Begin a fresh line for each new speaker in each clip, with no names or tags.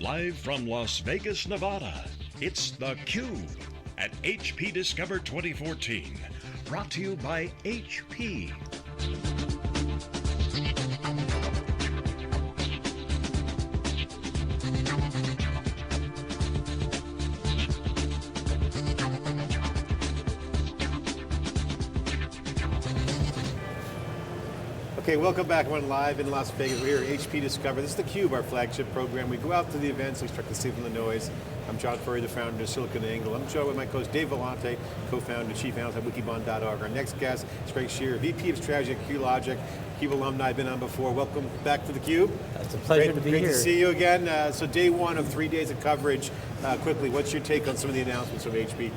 Live from Las Vegas, Nevada, it's theCUBE at HP Discover 2014. Brought to you by HP.
Okay, welcome back. We're live in Las Vegas. We're here at HP Discover. This is theCUBE, our flagship program. We go out to the events, we extract the signal from the noise. I'm John Furrier, the founder of SiliconANGLE. I'm joined with my co-host Dave Vellante, co-founder, chief analyst at wikibon.org. Our next guest is Scherer, VP of Strategy at QLogic. CUBE alumni, been on before. Welcome back to theCUBE.
It's a pleasure to be here.
Great to see you again. So day one of 3 days of coverage. Quickly, what's your take on some of the announcements from HP?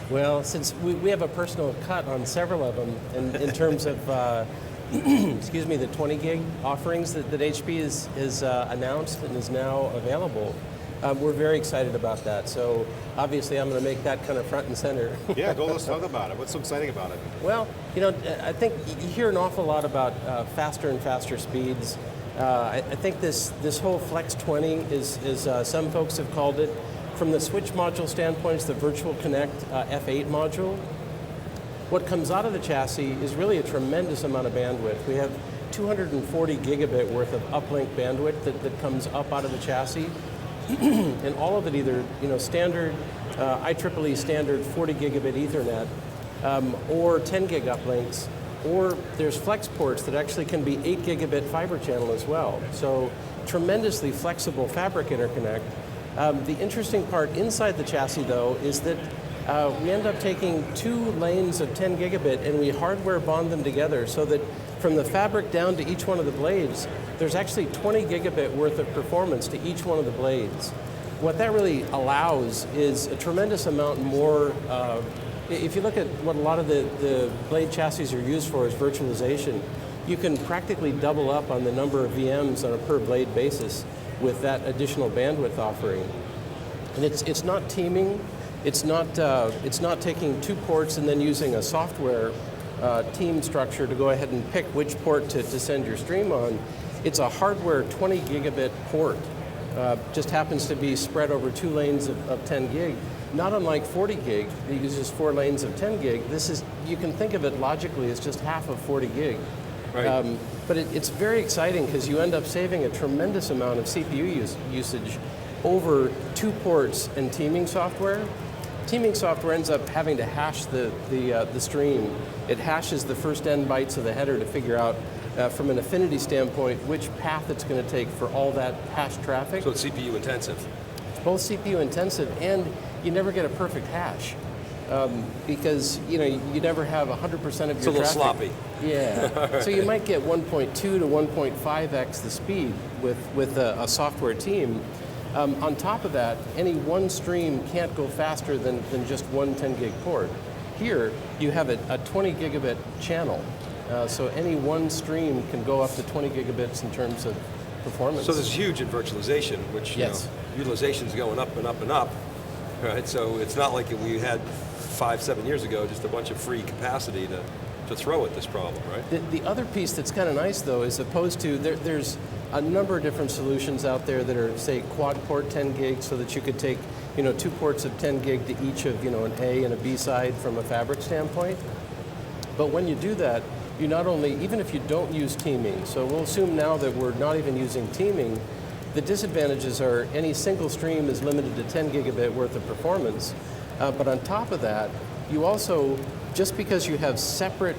Well, since we have a personal cut on several of them in terms of excuse me, the 20 gig offerings that HP is announced and is now available. We're very excited about that. So obviously I'm going to make that kind of front and center.
Yeah, let's talk about it. What's so exciting about it?
Well, you know, I think you hear an awful lot about faster and faster speeds. I think this whole Flex 20 is some folks have called it, from the switch module standpoint, it's the Virtual Connect F8 module. What comes out of the chassis is really a tremendous amount of bandwidth. We have 240 gigabit worth of uplink bandwidth that comes up out of the chassis. And all of it either standard, IEEE standard 40 gigabit Ethernet, or 10 gig uplinks, or there's flex ports that actually can be 8 gigabit fiber channel as well. So tremendously flexible fabric interconnect. The interesting part inside the chassis though is that we end up taking 2 lanes of 10 gigabit and we hardware bond them together so that from the fabric down to each one of the blades, there's actually 20 gigabit worth of performance to each one of the blades. What that really allows is a tremendous amount more, if you look at what a lot of the blade chassis are used for is virtualization, you can practically double up on the number of VMs on a per blade basis with that additional bandwidth offering. And it's not teaming. It's not taking 2 ports and then using a software team structure to go ahead and pick which port to send your stream on. It's a hardware 20 gigabit port. Just happens to be spread over 2 lanes of 10 gig. Not unlike 40 gig, that uses 4 lanes of 10 gig. You can think of it logically as just half of 40 gig.
Right.
But it's very exciting because you end up saving a tremendous amount of CPU usage over 2 ports and teaming software. Teaming software ends up having to hash the stream. It hashes the first n bytes of the header to figure out, from an affinity standpoint, which path it's going to take for all that hashed traffic.
So it's CPU intensive.
It's both CPU intensive, and you never get a perfect hash. Because you never have 100% of your traffic.
It's a little sloppy.
Yeah, so you might get 1.2 to 1.5x the speed with a software team. On top of that, any one stream can't go faster than just one 10 gig port. Here, you have a 20 gigabit channel, so any one stream can go up to 20 gigabits in terms of performance.
So this is huge in virtualization, which
yes.
Utilization is going up and up and up, right? So it's not like we had 5-7 years ago just a bunch of free capacity to throw at this problem, right?
The other piece that's kind of nice though is opposed to, there's a number of different solutions out there that are, say, quad port 10 gig so that you could take 2 ports of 10 gig to each of an A and a B side from a fabric standpoint. But when you do that, you not only, even if you don't use teaming, so we'll assume now that we're not even using teaming, the disadvantages are any single stream is limited to 10 gigabit worth of performance. But on top of that, you also, just because you have separate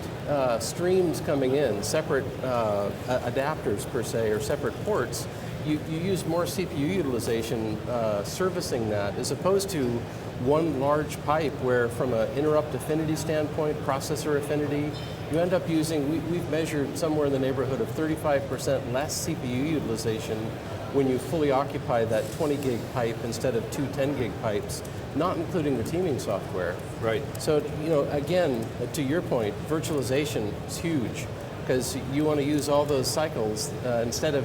streams coming in, separate adapters per se, or separate ports, you use more CPU utilization servicing that, as opposed to one large pipe where from an interrupt affinity standpoint, processor affinity, you end up using, we've measured somewhere in the neighborhood of 35% less CPU utilization when you fully occupy that 20 gig pipe instead of 2 10 gig pipes, not including the teaming software.
Right.
So, again, to your point, virtualization is huge because you want to use all those cycles instead of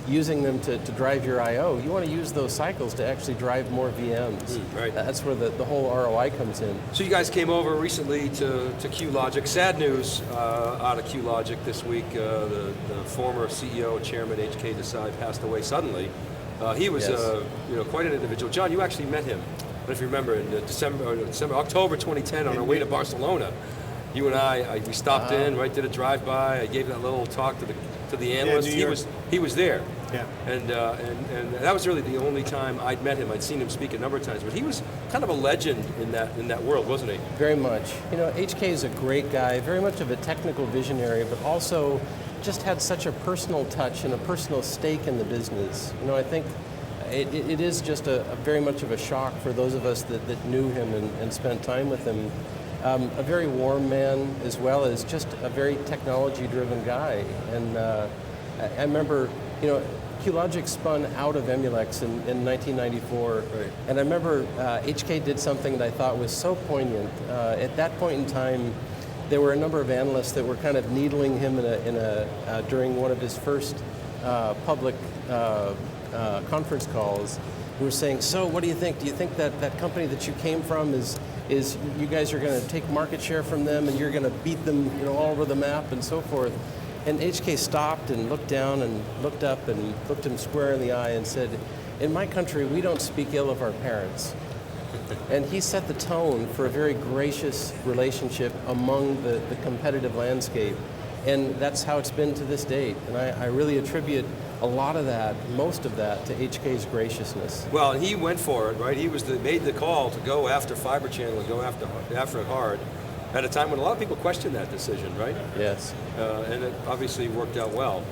using them to drive your I/O. You want to use those cycles to actually drive more VMs.
Right.
That's where the whole ROI comes in.
So you guys came over recently to QLogic. Sad news out of QLogic this week. The former CEO and chairman, H.K. Desai, passed away suddenly. He was
Yes.
quite an individual. John, you actually met him, if you remember, in October 2010 on our way to Barcelona. You and I we stopped in, right, did a drive-by. I gave that little talk to the analyst.
New York.
He was there.
Yeah.
And that was really the only time I'd met him. I'd seen him speak a number of times, but he was kind of a legend in that world, wasn't he?
Very much. HK is a great guy, very much of a technical visionary, but also just had such a personal touch and a personal stake in the business. I think it is just a very much of a shock for those of us that knew him and spent time with him. A very warm man, as well as just a very technology-driven guy. And I remember, QLogic spun out of Emulex in 1994,
Right.
and I remember HK did something that I thought was so poignant. At that point in time, there were a number of analysts that were kind of needling him during one of his first public conference calls, who were saying, "So, what do you think? Do you think that company that you came from is you guys are going to take market share from them and you're going to beat them, all over the map and so forth?" And HK stopped and looked down and looked up and looked him square in the eye and said, "In my country, we don't speak ill of our parents." And he set the tone for a very gracious relationship among the competitive landscape. And that's how it's been to this date. And I really attribute a lot of that, most of that, to HK's graciousness.
Well, he went for it, right? He made the call to go after Fibre Channel and go after it hard at a time when a lot of people questioned that decision, right?
Yes.
And it obviously worked out well.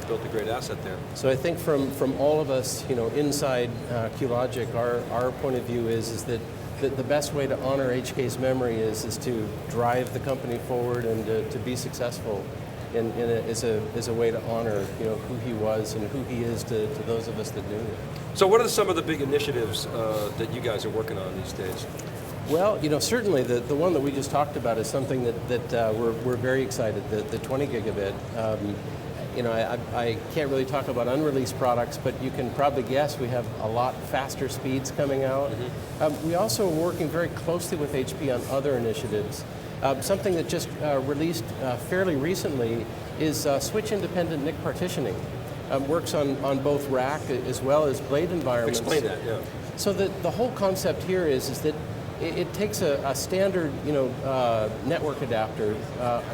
Built a great asset there.
So I think from all of us, inside QLogic, our point of view is that the best way to honor HK's memory is to drive the company forward and to be successful. And is a way to honor who he was and who he is to those of us that knew him.
So what are some of the big initiatives that you guys are working on these days?
Well, certainly the one that we just talked about is something that we're very excited, the 20 gigabit. I can't really talk about unreleased products, but you can probably guess we have a lot faster speeds coming out. Mm-hmm. We also are working very closely with HP on other initiatives. Something that just released fairly recently is switch-independent NIC partitioning. Works on both rack as well as blade environments.
Explain that, yeah.
So the whole concept here is that it takes a standard network adapter,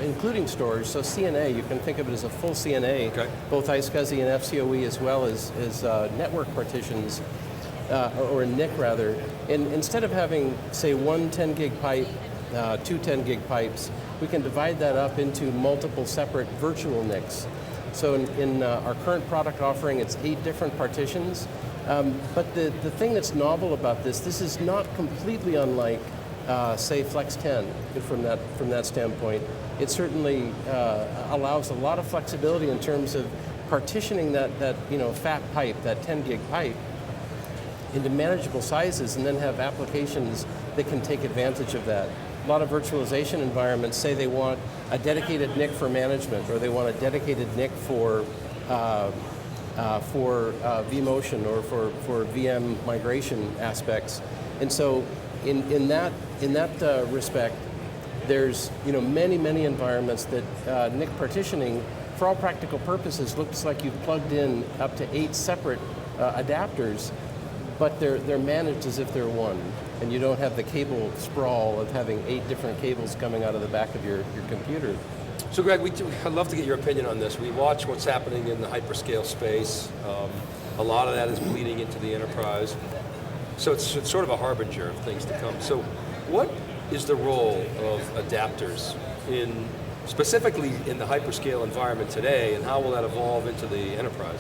including storage, so CNA, you can think of it as a full CNA,
okay.
Both iSCSI and FCOE as well as network partitions, or NIC rather. And instead of having, say, one 10 gig pipe, two 10 gig pipes, we can divide that up into multiple separate virtual NICs. So in our current product offering, it's 8 different partitions. But the thing that's novel about this is not completely unlike, say, Flex 10 from that standpoint. It certainly allows a lot of flexibility in terms of partitioning that fat pipe, that 10 gig pipe, into manageable sizes, and then have applications that can take advantage of that. A lot of virtualization environments say they want a dedicated NIC for management, or they want a dedicated NIC for vMotion or for VM migration aspects. And so in that respect, there's many environments that NIC partitioning, for all practical purposes, looks like you've plugged in up to 8 separate adapters, but they're managed as if they're one, and you don't have the cable sprawl of having 8 different cables coming out of the back of your computer.
So Greg, I'd love to get your opinion on this. We watch what's happening in the hyperscale space. A lot of that is bleeding into the enterprise. So it's sort of a harbinger of things to come. So what is the role of adapters specifically in the hyperscale environment today, and how will that evolve into the enterprise?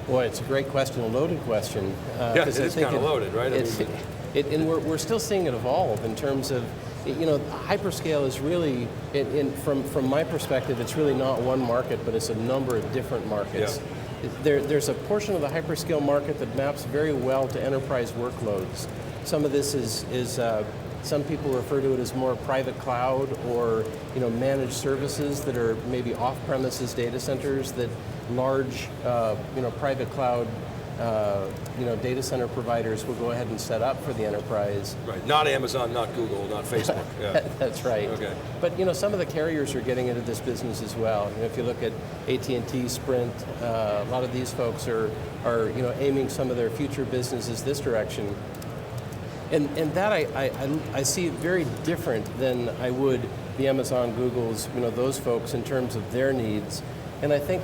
Boy, it's a great question, a loaded question.
Yeah, it is kind of loaded, right?
And we're still seeing it evolve in terms of, hyperscale is really, from my perspective, it's really not one market, but it's a number of different markets. Yeah. There's a portion of the hyperscale market that maps very well to enterprise workloads. Some of this is some people refer to it as more private cloud or managed services that are maybe off-premises data centers that large private cloud data center providers will go ahead and set up for the enterprise.
Right, not Amazon, not Google, not Facebook. Yeah.
That's right.
Okay.
But some of the carriers are getting into this business as well. If you look at AT&T, Sprint, a lot of these folks are aiming some of their future businesses this direction. And that I see very different than I would the Amazon, Googles, those folks in terms of their needs. And I think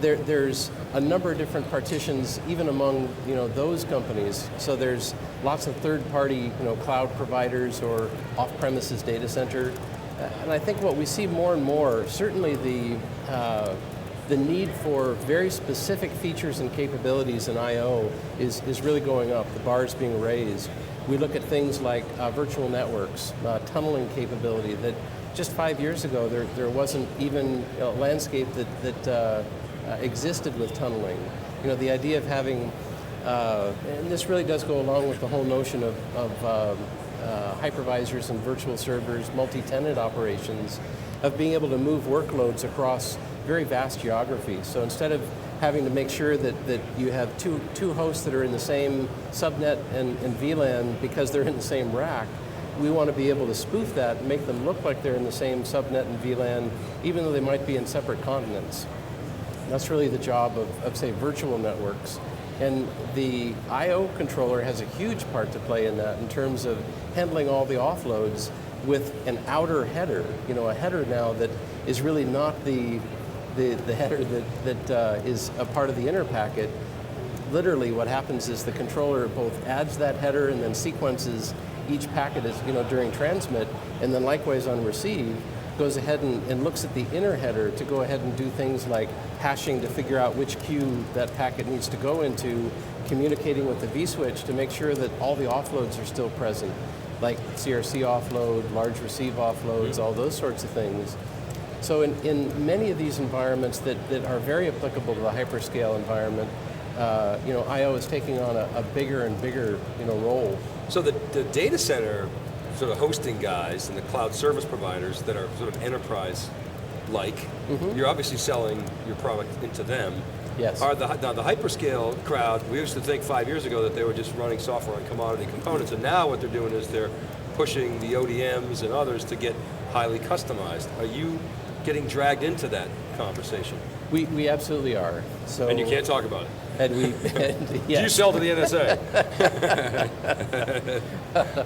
there's a number of different partitions even among those companies. So there's lots of third-party cloud providers or off-premises data center. And I think what we see more and more, certainly the need for very specific features and capabilities in I/O is really going up. The bar is being raised. We look at things like virtual networks, tunneling capability that just 5 years ago there wasn't even a landscape that existed with tunneling. The idea of having, and this really does go along with the whole notion of hypervisors and virtual servers, multi-tenant operations, of being able to move workloads across very vast geographies. So instead of having to make sure that you have two hosts that are in the same subnet and VLAN because they're in the same rack, we want to be able to spoof that and make them look like they're in the same subnet and VLAN, even though they might be in separate continents. That's really the job of say, virtual networks. And the I/O controller has a huge part to play in that in terms of handling all the offloads with an outer header, a header now that is really not the header that is a part of the inner packet. Literally what happens is the controller both adds that header and then sequences each packet during transmit, and then likewise on receive, goes ahead and looks at the inner header to go ahead and do things like hashing to figure out which queue that packet needs to go into, communicating with the vSwitch to make sure that all the offloads are still present, like CRC offload, large receive offloads, all those sorts of things. So in many of these environments that are very applicable to the hyperscale environment, I/O is taking on a bigger and bigger role.
So the data center sort of hosting guys and the cloud service providers that are sort of enterprise-like, you're obviously selling your product into them.
Yes.
Now the hyperscale crowd, we used to think 5 years ago that they were just running software on commodity components, and now what they're doing is they're pushing the ODMs and others to get highly customized. Are you getting dragged into that conversation?
We absolutely are. So,
and you can't talk about it.
Yes.
You sell to the NSA.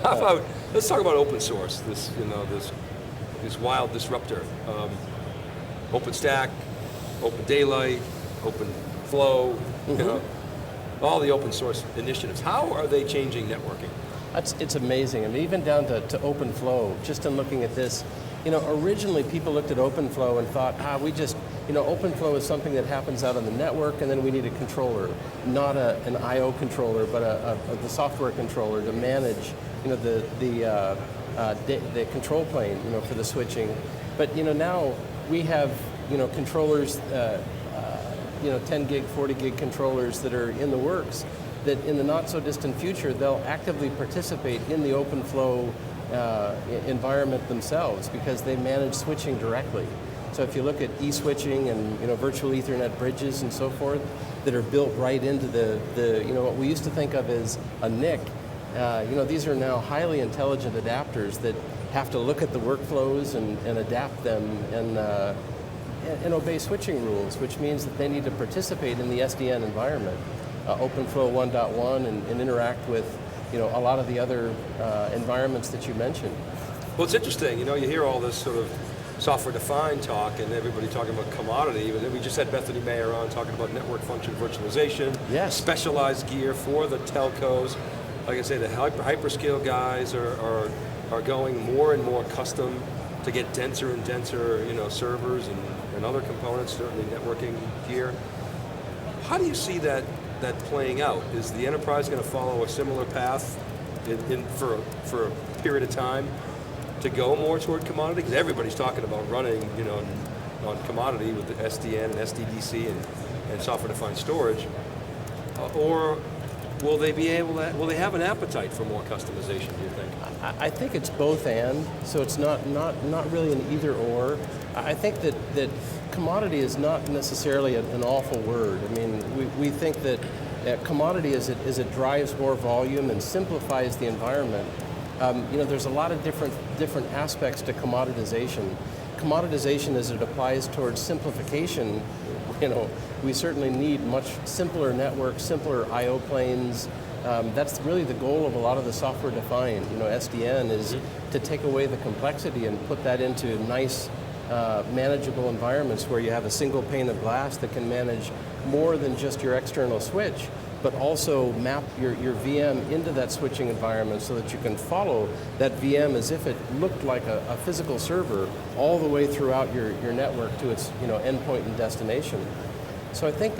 How about, let's talk about open source, this wild disruptor. OpenStack, Open Daylight, Open Flow, all the open source initiatives. How are they changing networking?
It's amazing. I mean, even down to Open Flow, just in looking at this, originally people looked at OpenFlow and thought, OpenFlow is something that happens out on the network, and then we need a controller, not an I/O controller, but the software controller to manage, the control plane, for the switching. But now we have, controllers, 10 gig, 40 gig controllers that are in the works. That in the not so distant future, they'll actively participate in the OpenFlow environment themselves because they manage switching directly. So if you look at e-switching and virtual Ethernet bridges and so forth that are built right into the what we used to think of as a NIC, these are now highly intelligent adapters that have to look at the workflows and adapt them and obey switching rules, which means that they need to participate in the SDN environment, OpenFlow 1.1, and interact with a lot of the other environments that you mentioned.
Well, it's interesting, you hear all this sort of software-defined talk and everybody talking about commodity, but then we just had Bethany Mayer on talking about network function virtualization,
yes.
Specialized gear for the telcos. Like I say, the hyperscale guys are going more and more custom to get denser and denser, servers and other components, certainly networking gear. How do you see that playing out? Is the enterprise going to follow a similar path for a period of time to go more toward commodity? Because everybody's talking about running, on commodity with the SDN and SDDC and software-defined storage. Or will they be able to, will they have an appetite for more customization, do you think?
I think it's both and, so it's not really an either or. I think that commodity is not necessarily an awful word. I mean, we think that commodity as it drives more volume and simplifies the environment. There's a lot of different aspects to commoditization. Commoditization as it applies towards simplification, we certainly need much simpler networks, simpler I/O planes. That's really the goal of a lot of the software-defined. SDN is to take away the complexity and put that into nice, manageable environments where you have a single pane of glass that can manage more than just your external switch, but also map your VM into that switching environment so that you can follow that VM as if it looked like a physical server all the way throughout your network to its endpoint and destination. So I think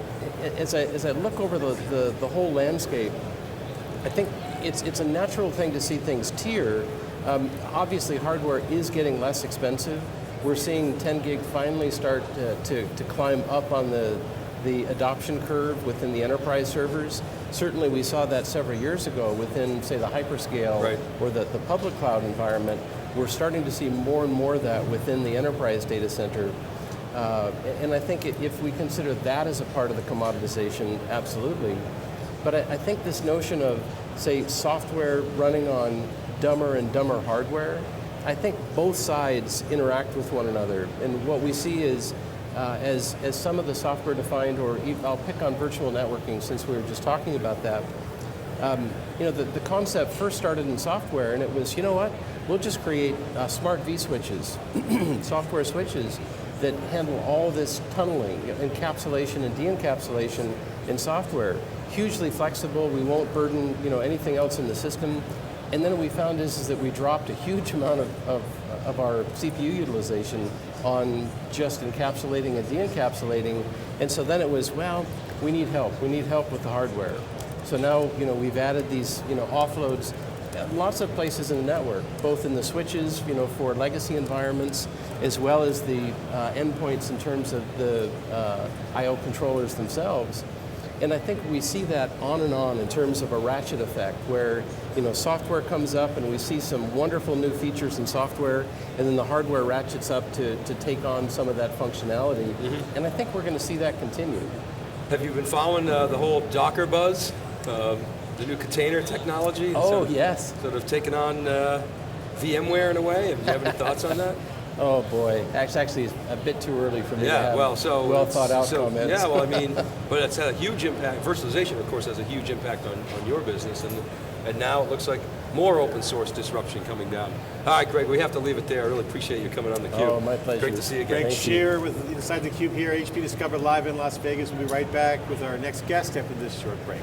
as I look over the whole landscape, I think it's a natural thing to see things tier. Obviously hardware is getting less expensive. We're seeing 10 gig finally start to climb up on the adoption curve within the enterprise servers. Certainly we saw that several years ago within, say, the hyperscale or the public cloud environment. We're starting to see more and more of that within the enterprise data center. And I think if we consider that as a part of the commoditization, absolutely. But I think this notion of, say, software running on dumber and dumber hardware, I think both sides interact with one another. And what we see is, as some of the software-defined, or I'll pick on virtual networking since we were just talking about that, the concept first started in software, and it was, we'll just create smart vSwitches, software switches that handle all this tunneling, encapsulation and de-encapsulation in software. Hugely flexible, we won't burden anything else in the system. And then what we found is that we dropped a huge amount of our CPU utilization on just encapsulating and de-encapsulating. And so then it was, well, we need help. We need help with the hardware. So now we've added these offloads, lots of places in the network, both in the switches for legacy environments, as well as the endpoints in terms of the I/O controllers themselves. And I think we see that on and on in terms of a ratchet effect where software comes up and we see some wonderful new features in software, and then the hardware ratchets up to take on some of that functionality. And I think we're going to see that continue.
Have you been following the whole Docker buzz? The new container technology?
Oh, yes.
Sort of taking on VMware in a way. Do you have any thoughts on that?
Oh boy, actually it's a bit too early for me to have well thought out comments.
Yeah, well, I mean, but it's had a huge impact. Virtualization, of course, has a huge impact on your business, and now it looks like more open source disruption coming down. All right, Greg, we have to leave it there. I really appreciate you coming on theCUBE.
Oh, my pleasure.
Great to see you again.
Greg Scherer with Inside theCUBE here, HP Discover live in Las Vegas. We'll be right back with our next guest after this short break.